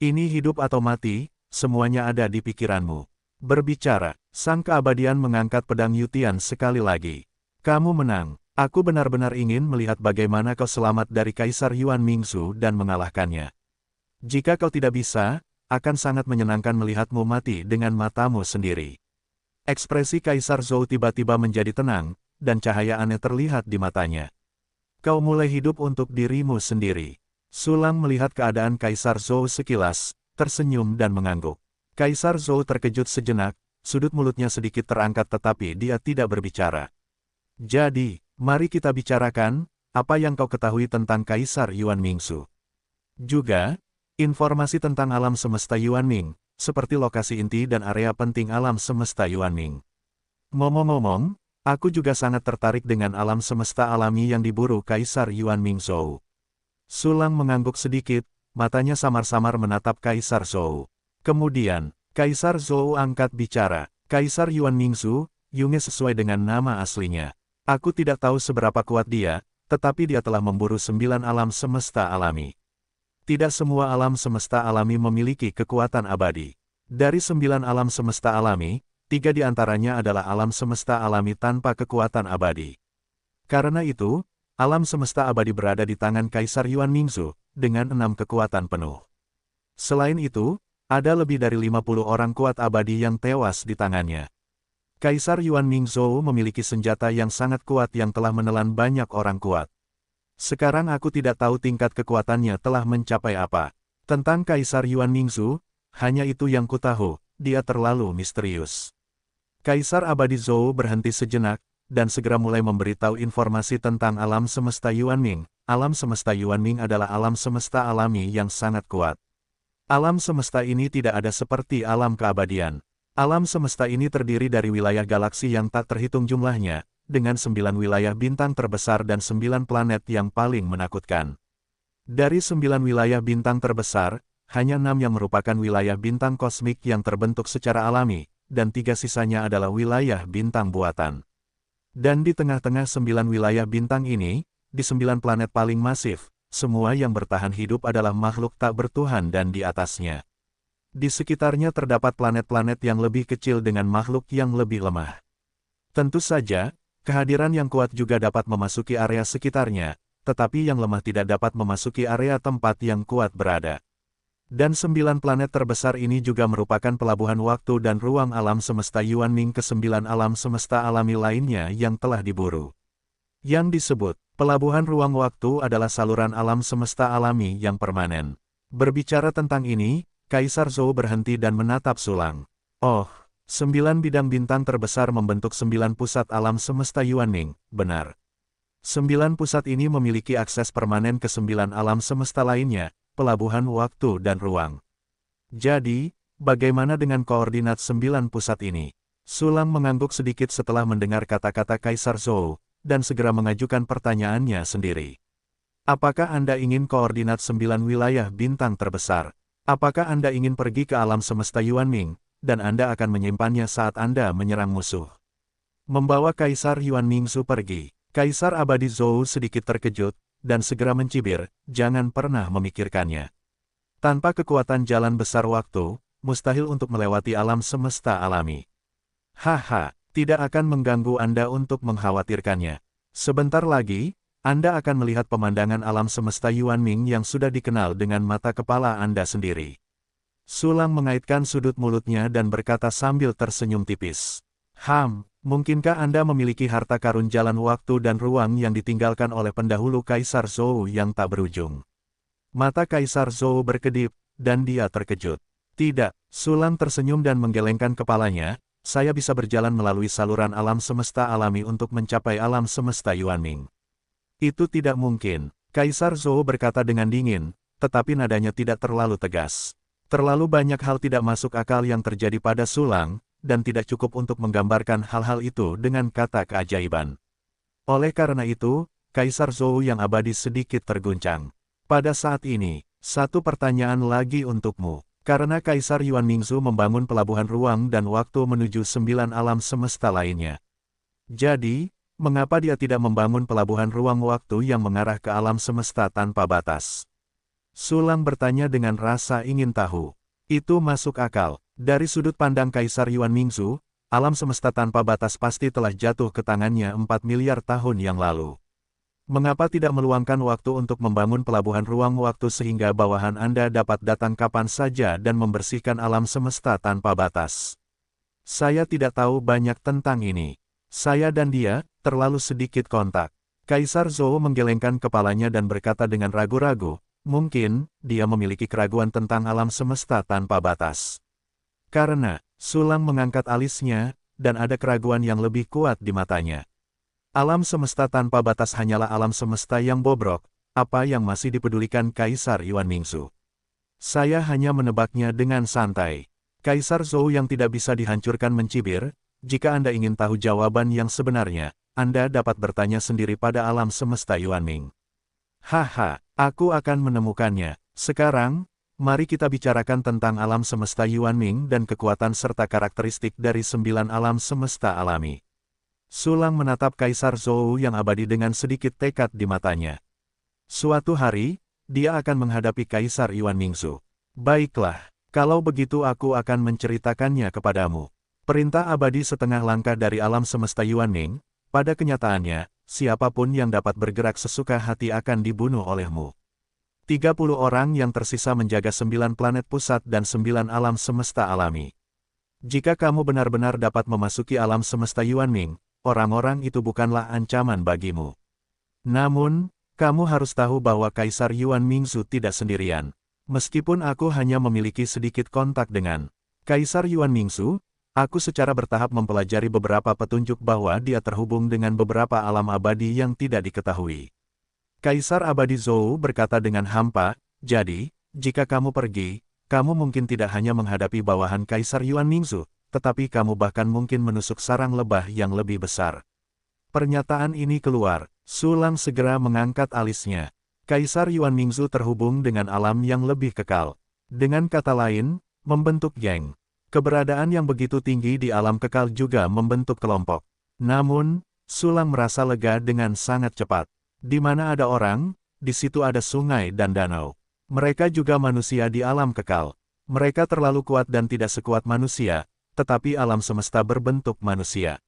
Ini hidup atau mati, semuanya ada di pikiranmu. Berbicara, sang keabadian mengangkat pedang Yutian sekali lagi. Kamu menang. Aku benar-benar ingin melihat bagaimana kau selamat dari Kaisar Yuan Mingzu dan mengalahkannya. Jika kau tidak bisa, akan sangat menyenangkan melihatmu mati dengan matamu sendiri. Ekspresi Kaisar Zhou tiba-tiba menjadi tenang, dan cahaya aneh terlihat di matanya. Kau mulai hidup untuk dirimu sendiri. Sulang melihat keadaan Kaisar Zhou sekilas, tersenyum dan mengangguk. Kaisar Zhou terkejut sejenak, sudut mulutnya sedikit terangkat tetapi dia tidak berbicara. Jadi, mari kita bicarakan, apa yang kau ketahui tentang Kaisar Yuan Mingzu. Juga, informasi tentang alam semesta Yuan Ming, seperti lokasi inti dan area penting alam semesta Yuan Ming. Ngomong-ngomong, aku juga sangat tertarik dengan alam semesta alami yang diburu Kaisar Yuan Mingzhou. Sulang mengangguk sedikit, matanya samar-samar menatap Kaisar Zhou. Kemudian, Kaisar Zhou angkat bicara. Kaisar Yuan Mingzu, Yunge sesuai dengan nama aslinya. Aku tidak tahu seberapa kuat dia, tetapi dia telah memburu 9 alam semesta alami. Tidak semua alam semesta alami memiliki kekuatan abadi. Dari 9 alam semesta alami, 3 di antaranya adalah alam semesta alami tanpa kekuatan abadi. Karena itu, alam semesta abadi berada di tangan Kaisar Yuan Mingzu, dengan 6 kekuatan penuh. Selain itu, ada lebih dari 50 orang kuat abadi yang tewas di tangannya. Kaisar Yuan Mingzhou memiliki senjata yang sangat kuat yang telah menelan banyak orang kuat. Sekarang aku tidak tahu tingkat kekuatannya telah mencapai apa. Tentang Kaisar Yuan Mingzu, hanya itu yang kutahu, dia terlalu misterius. Kaisar abadi Zhou berhenti sejenak, dan segera mulai memberitahu informasi tentang alam semesta Yuan Ming. Alam semesta Yuan Ming adalah alam semesta alami yang sangat kuat. Alam semesta ini tidak ada seperti alam keabadian. Alam semesta ini terdiri dari wilayah galaksi yang tak terhitung jumlahnya, dengan 9 wilayah bintang terbesar dan 9 planet yang paling menakutkan. Dari 9 wilayah bintang terbesar, hanya 6 yang merupakan wilayah bintang kosmik yang terbentuk secara alami, dan 3 sisanya adalah wilayah bintang buatan. Dan di tengah-tengah 9 wilayah bintang ini, di 9 planet paling masif, semua yang bertahan hidup adalah makhluk tak bertuhan dan di atasnya. Di sekitarnya terdapat planet-planet yang lebih kecil dengan makhluk yang lebih lemah. Tentu saja, kehadiran yang kuat juga dapat memasuki area sekitarnya, tetapi yang lemah tidak dapat memasuki area tempat yang kuat berada. Dan 9 planet terbesar ini juga merupakan pelabuhan waktu dan ruang alam semesta Yuanming ke 9 alam semesta alami lainnya yang telah diburu. Yang disebut, pelabuhan ruang waktu adalah saluran alam semesta alami yang permanen. Berbicara tentang ini, Kaisar Zhou berhenti dan menatap Sulang. Oh, 9 bidang bintang terbesar membentuk 9 pusat alam semesta Yuanming, benar. 9 pusat ini memiliki akses permanen ke 9 alam semesta lainnya, pelabuhan waktu dan ruang. Jadi, bagaimana dengan koordinat 9 pusat ini? Sulang mengangguk sedikit setelah mendengar kata-kata Kaisar Zhou, dan segera mengajukan pertanyaannya sendiri. Apakah Anda ingin koordinat 9 wilayah bintang terbesar? Apakah Anda ingin pergi ke alam semesta Yuanming, dan Anda akan menyimpannya saat Anda menyerang musuh? Membawa Kaisar Yuanmingzu pergi, Kaisar Abadi Zhou sedikit terkejut, dan segera mencibir, jangan pernah memikirkannya. Tanpa kekuatan jalan besar waktu, mustahil untuk melewati alam semesta alami. Haha, tidak akan mengganggu Anda untuk mengkhawatirkannya. Sebentar lagi, Anda akan melihat pemandangan alam semesta Yuanming yang sudah dikenal dengan mata kepala Anda sendiri. Sulang mengaitkan sudut mulutnya dan berkata sambil tersenyum tipis. Mungkinkah Anda memiliki harta karun jalan waktu dan ruang yang ditinggalkan oleh pendahulu Kaisar Zhou yang tak berujung? Mata Kaisar Zhou berkedip, dan dia terkejut. Tidak, Sulang tersenyum dan menggelengkan kepalanya, saya bisa berjalan melalui saluran alam semesta alami untuk mencapai alam semesta Yuanming. Itu tidak mungkin, Kaisar Zhou berkata dengan dingin, tetapi nadanya tidak terlalu tegas. Terlalu banyak hal tidak masuk akal yang terjadi pada Sulang, dan tidak cukup untuk menggambarkan hal-hal itu dengan kata keajaiban. Oleh karena itu, Kaisar Zhou yang abadi sedikit terguncang. Pada saat ini, satu pertanyaan lagi untukmu. Karena Kaisar Yuanmingzu membangun pelabuhan ruang dan waktu menuju 9 alam semesta lainnya. Jadi, mengapa dia tidak membangun pelabuhan ruang waktu yang mengarah ke alam semesta tanpa batas? Sulang bertanya dengan rasa ingin tahu. Itu masuk akal. Dari sudut pandang Kaisar Yuanmingzu, alam semesta tanpa batas pasti telah jatuh ke tangannya 4 miliar tahun yang lalu. Mengapa tidak meluangkan waktu untuk membangun pelabuhan ruang waktu sehingga bawahan Anda dapat datang kapan saja dan membersihkan alam semesta tanpa batas? Saya tidak tahu banyak tentang ini. Saya dan dia, terlalu sedikit kontak. Kaisar Zhou menggelengkan kepalanya dan berkata dengan ragu-ragu, mungkin, dia memiliki keraguan tentang alam semesta tanpa batas. Karena, Sulang mengangkat alisnya, dan ada keraguan yang lebih kuat di matanya. Alam semesta tanpa batas hanyalah alam semesta yang bobrok, apa yang masih dipedulikan Kaisar Yuanmingzu? Saya hanya menebaknya dengan santai. Kaisar Zhou yang tidak bisa dihancurkan mencibir, jika Anda ingin tahu jawaban yang sebenarnya, Anda dapat bertanya sendiri pada alam semesta Yuanming. Haha, aku akan menemukannya. Sekarang, mari kita bicarakan tentang alam semesta Yuanming dan kekuatan serta karakteristik dari 9 alam semesta alami. Sulang menatap Kaisar Zhou yang abadi dengan sedikit tekad di matanya. Suatu hari, dia akan menghadapi Kaisar Yuanmingzu. Baiklah, kalau begitu aku akan menceritakannya kepadamu. Perintah abadi setengah langkah dari alam semesta Yuanming, pada kenyataannya, siapapun yang dapat bergerak sesuka hati akan dibunuh olehmu. 30 orang yang tersisa menjaga 9 planet pusat dan 9 alam semesta alami. Jika kamu benar-benar dapat memasuki alam semesta Yuanming, orang-orang itu bukanlah ancaman bagimu. Namun, kamu harus tahu bahwa Kaisar Yuanmingzu tidak sendirian. Meskipun aku hanya memiliki sedikit kontak dengan Kaisar Yuanmingzu, aku secara bertahap mempelajari beberapa petunjuk bahwa dia terhubung dengan beberapa alam abadi yang tidak diketahui. Kaisar Abadi Zhou berkata dengan hampa, jadi, jika kamu pergi, kamu mungkin tidak hanya menghadapi bawahan Kaisar Yuanmingzu, tetapi kamu bahkan mungkin menusuk sarang lebah yang lebih besar. Pernyataan ini keluar, Su Lang segera mengangkat alisnya. Kaisar Yuan Mingzu terhubung dengan alam yang lebih kekal. Dengan kata lain, membentuk geng. Keberadaan yang begitu tinggi di alam kekal juga membentuk kelompok. Namun, Su Lang merasa lega dengan sangat cepat. Di mana ada orang, di situ ada sungai dan danau. Mereka juga manusia di alam kekal. Mereka terlalu kuat dan tidak sekuat manusia, tetapi alam semesta berbentuk manusia.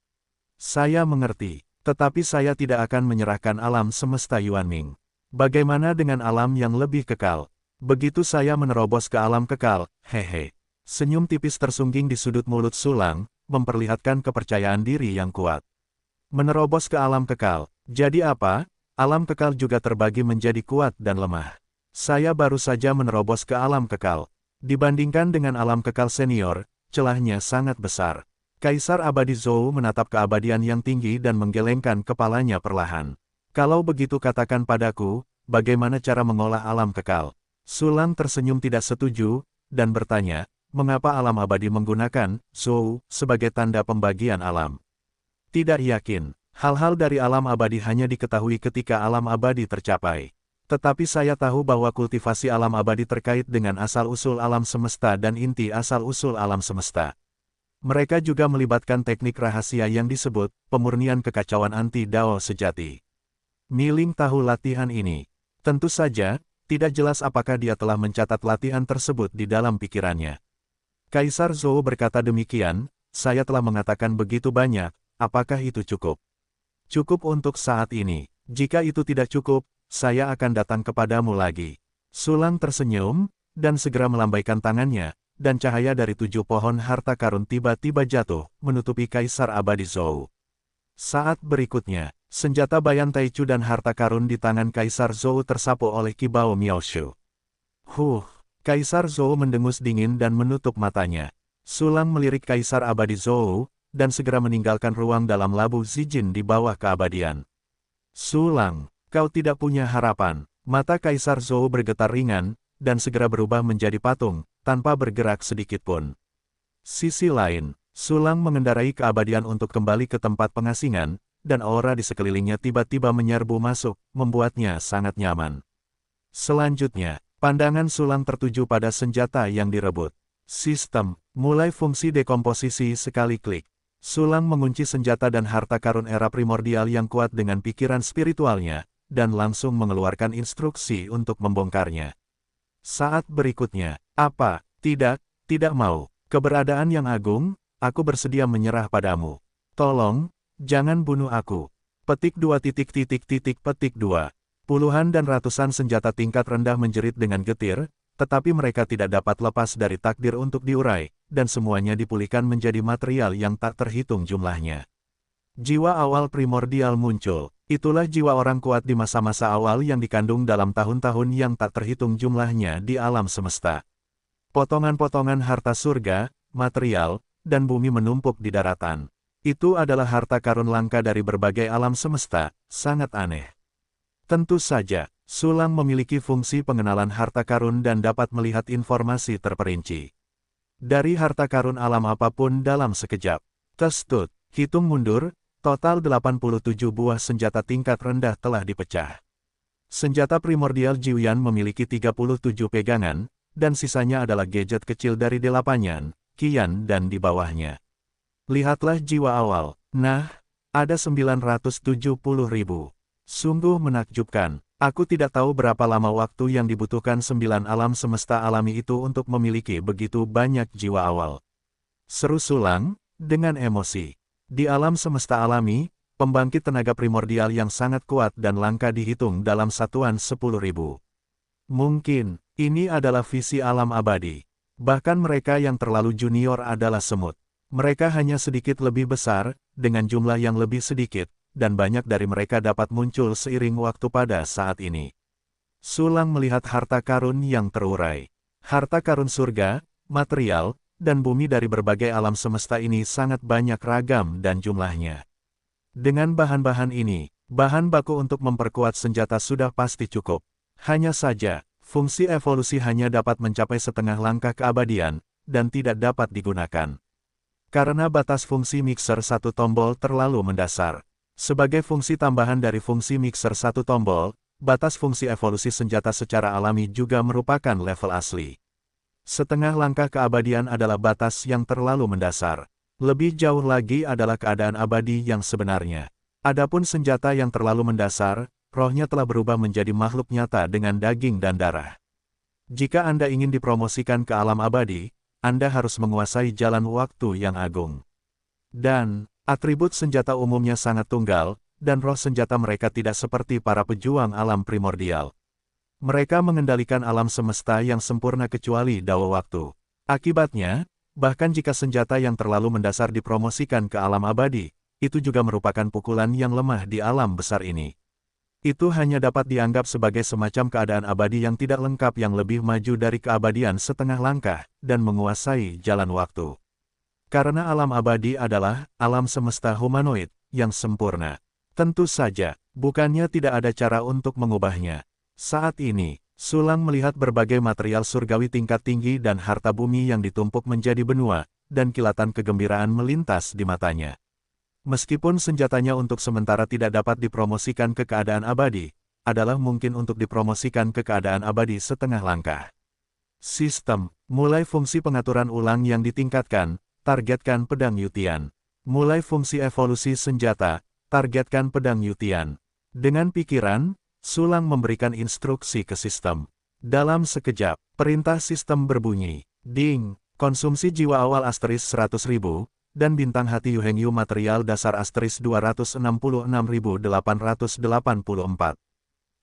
Saya mengerti, tetapi saya tidak akan menyerahkan alam semesta Yuanming. Bagaimana dengan alam yang lebih kekal? Begitu saya menerobos ke alam kekal, hehe. Senyum tipis tersungging di sudut mulut Su Lang, memperlihatkan kepercayaan diri yang kuat. Menerobos ke alam kekal, jadi apa? Alam kekal juga terbagi menjadi kuat dan lemah. Saya baru saja menerobos ke alam kekal. Dibandingkan dengan alam kekal senior, celahnya sangat besar. Kaisar Abadi Zhou menatap keabadian yang tinggi dan menggelengkan kepalanya perlahan. Kalau begitu katakan padaku, bagaimana cara mengolah alam kekal? Su Lang tersenyum tidak setuju, dan bertanya, mengapa alam abadi menggunakan Zhou sebagai tanda pembagian alam? Tidak yakin. Hal-hal dari alam abadi hanya diketahui ketika alam abadi tercapai. Tetapi saya tahu bahwa kultivasi alam abadi terkait dengan asal-usul alam semesta dan inti asal-usul alam semesta. Mereka juga melibatkan teknik rahasia yang disebut pemurnian kekacauan anti-Dao sejati. Miling tahu latihan ini. Tentu saja, tidak jelas apakah dia telah mencatat latihan tersebut di dalam pikirannya. Kaisar Zhou berkata demikian, saya telah mengatakan begitu banyak, apakah itu cukup? Cukup untuk saat ini. Jika itu tidak cukup, saya akan datang kepadamu lagi. Su Lang tersenyum, dan segera melambaikan tangannya, dan cahaya dari 7 pohon harta karun tiba-tiba jatuh, menutupi Kaisar Abadi Zhou. Saat berikutnya, senjata Bayan Taichu dan harta karun di tangan Kaisar Zhou tersapu oleh Kibao Miaoshu. Kaisar Zhou mendengus dingin dan menutup matanya. Su Lang melirik Kaisar Abadi Zhou, dan segera meninggalkan ruang dalam labu Zijin di bawah keabadian. Su Lang, kau tidak punya harapan. Mata Kaisar Zhou bergetar ringan, dan segera berubah menjadi patung, tanpa bergerak sedikitpun. Sisi lain, Su Lang mengendarai keabadian untuk kembali ke tempat pengasingan, dan aura di sekelilingnya tiba-tiba menyerbu masuk, membuatnya sangat nyaman. Selanjutnya, pandangan Su Lang tertuju pada senjata yang direbut. Sistem, mulai fungsi dekomposisi sekali klik. Su Lang mengunci senjata dan harta karun era primordial yang kuat dengan pikiran spiritualnya, dan langsung mengeluarkan instruksi untuk membongkarnya. Saat berikutnya, apa? Tidak mau. Keberadaan yang agung, aku bersedia menyerah padamu. Tolong, jangan bunuh aku. Petik 2. Puluhan dan ratusan senjata tingkat rendah menjerit dengan getir, tetapi mereka tidak dapat lepas dari takdir untuk diurai, dan semuanya dipulihkan menjadi material yang tak terhitung jumlahnya. Jiwa awal primordial muncul. Itulah jiwa orang kuat di masa-masa awal yang dikandung dalam tahun-tahun yang tak terhitung jumlahnya di alam semesta. Potongan-potongan harta surga, material, dan bumi menumpuk di daratan. Itu adalah harta karun langka dari berbagai alam semesta, sangat aneh. Tentu saja, Su Lang memiliki fungsi pengenalan harta karun dan dapat melihat informasi terperinci dari harta karun alam apapun dalam sekejap. Testut, hitung mundur, total 87 buah senjata tingkat rendah telah dipecah. Senjata primordial Jiuyan memiliki 37 pegangan, dan sisanya adalah gadget kecil dari delapanyan, Qian dan di bawahnya. Lihatlah jiwa awal. Nah, ada 970.000. Sungguh menakjubkan. Aku tidak tahu berapa lama waktu yang dibutuhkan 9 alam semesta alami itu untuk memiliki begitu banyak jiwa awal. Seru Su Lang, dengan emosi. Di alam semesta alami, pembangkit tenaga primordial yang sangat kuat dan langka dihitung dalam satuan 10.000. Mungkin, ini adalah visi alam abadi. Bahkan mereka yang terlalu junior adalah semut. Mereka hanya sedikit lebih besar, dengan jumlah yang lebih sedikit, dan banyak dari mereka dapat muncul seiring waktu pada saat ini. Su Lang melihat harta karun yang terurai. Harta karun surga, material, dan bumi dari berbagai alam semesta ini sangat banyak ragam dan jumlahnya. Dengan bahan-bahan ini, bahan baku untuk memperkuat senjata sudah pasti cukup. Hanya saja, fungsi evolusi hanya dapat mencapai setengah langkah keabadian, dan tidak dapat digunakan. Karena batas fungsi mixer satu tombol terlalu mendasar. Sebagai fungsi tambahan dari fungsi mixer satu tombol, batas fungsi evolusi senjata secara alami juga merupakan level asli. Setengah langkah keabadian adalah batas yang terlalu mendasar. Lebih jauh lagi adalah keadaan abadi yang sebenarnya. Adapun senjata yang terlalu mendasar, rohnya telah berubah menjadi makhluk nyata dengan daging dan darah. Jika Anda ingin dipromosikan ke alam abadi, Anda harus menguasai jalan waktu yang agung. Dan, atribut senjata umumnya sangat tunggal, dan roh senjata mereka tidak seperti para pejuang alam primordial. Mereka mengendalikan alam semesta yang sempurna kecuali dawa waktu. Akibatnya, bahkan jika senjata yang terlalu mendasar dipromosikan ke alam abadi, itu juga merupakan pukulan yang lemah di alam besar ini. Itu hanya dapat dianggap sebagai semacam keadaan abadi yang tidak lengkap yang lebih maju dari keabadian setengah langkah, dan menguasai jalan waktu. Karena alam abadi adalah alam semesta humanoid yang sempurna. Tentu saja, bukannya tidak ada cara untuk mengubahnya. Saat ini, Sulang melihat berbagai material surgawi tingkat tinggi dan harta bumi yang ditumpuk menjadi benua, dan kilatan kegembiraan melintas di matanya. Meskipun senjatanya untuk sementara tidak dapat dipromosikan ke keadaan abadi, adalah mungkin untuk dipromosikan ke keadaan abadi setengah langkah. Sistem, mulai fungsi pengaturan ulang yang ditingkatkan, targetkan pedang Yutian. Mulai fungsi evolusi senjata, targetkan pedang Yutian. Dengan pikiran, Sulang memberikan instruksi ke sistem. Dalam sekejap, perintah sistem berbunyi. Ding, konsumsi jiwa awal asteris 100.000, dan bintang hati Yuhengyu material dasar asteris 266.884.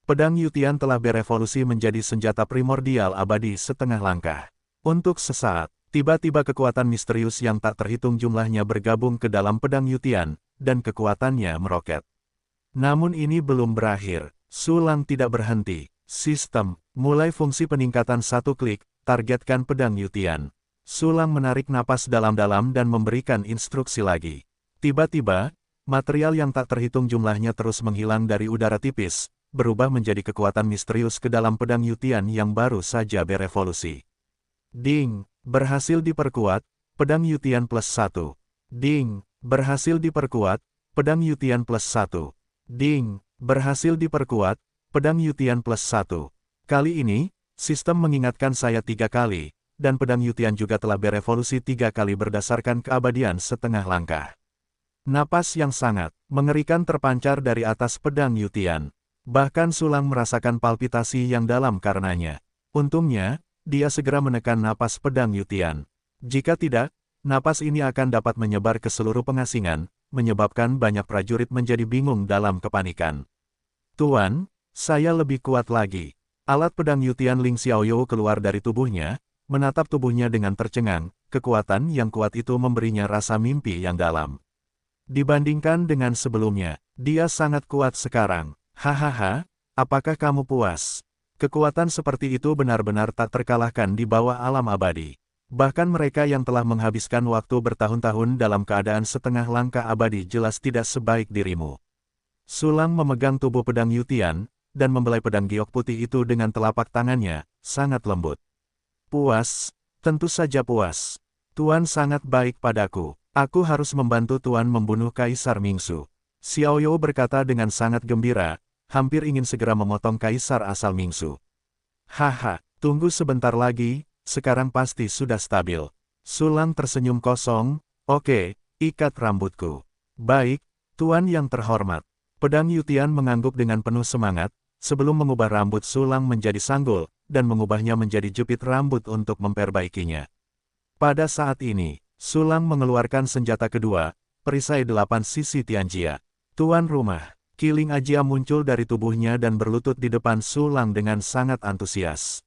Pedang Yutian telah berevolusi menjadi senjata primordial abadi setengah langkah. Untuk sesaat, tiba-tiba kekuatan misterius yang tak terhitung jumlahnya bergabung ke dalam pedang Yutian, dan kekuatannya meroket. Namun ini belum berakhir. Sulang tidak berhenti. Sistem, mulai fungsi peningkatan satu klik, targetkan pedang Yutian. Sulang menarik napas dalam-dalam dan memberikan instruksi lagi. Tiba-tiba, material yang tak terhitung jumlahnya terus menghilang dari udara tipis, berubah menjadi kekuatan misterius ke dalam pedang Yutian yang baru saja berevolusi. Ding, berhasil diperkuat, pedang Yutian plus 1. Ding, berhasil diperkuat, pedang Yutian plus 1. Ding, berhasil diperkuat, pedang Yutian plus 1. Kali ini, sistem mengingatkan saya 3 kali. Dan pedang Yutian juga telah berevolusi 3 kali berdasarkan keabadian setengah langkah. Napas yang sangat mengerikan terpancar dari atas pedang Yutian. Bahkan Sulang merasakan palpitasi yang dalam karenanya. Untungnya, dia segera menekan napas pedang Yutian. Jika tidak, napas ini akan dapat menyebar ke seluruh pengasingan, menyebabkan banyak prajurit menjadi bingung dalam kepanikan. Tuan, saya lebih kuat lagi. Alat pedang Yutian Ling Xiaoyou keluar dari tubuhnya, menatap tubuhnya dengan tercengang, kekuatan yang kuat itu memberinya rasa mimpi yang dalam. Dibandingkan dengan sebelumnya, dia sangat kuat sekarang. Hahaha, apakah kamu puas? Kekuatan seperti itu benar-benar tak terkalahkan di bawah alam abadi. Bahkan mereka yang telah menghabiskan waktu bertahun-tahun dalam keadaan setengah langkah abadi jelas tidak sebaik dirimu. Sulang memegang tubuh pedang Yutian, dan membelai pedang giok putih itu dengan telapak tangannya, sangat lembut. Puas, tentu saja puas. Tuan sangat baik padaku. Aku harus membantu Tuan membunuh Kaisar Mingsu. Xiaoyou berkata dengan sangat gembira, hampir ingin segera memotong Kaisar asal Mingsu. Haha, tunggu sebentar lagi, sekarang pasti sudah stabil. Sulang tersenyum kosong, oke, ikat rambutku. Baik, Tuan yang terhormat. Pedang Yutian mengangguk dengan penuh semangat, sebelum mengubah rambut Sulang menjadi sanggul, dan mengubahnya menjadi jepit rambut untuk memperbaikinya. Pada saat ini, Sulang mengeluarkan senjata kedua, perisai 8 sisi Tianjia. Tuan rumah, Kiling Ajia muncul dari tubuhnya dan berlutut di depan Sulang dengan sangat antusias.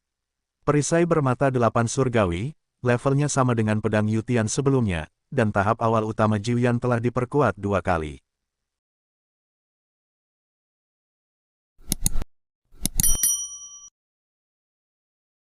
Perisai bermata 8 surgawi, levelnya sama dengan pedang Yutian sebelumnya, dan tahap awal utama Jiuyan telah diperkuat 2 kali.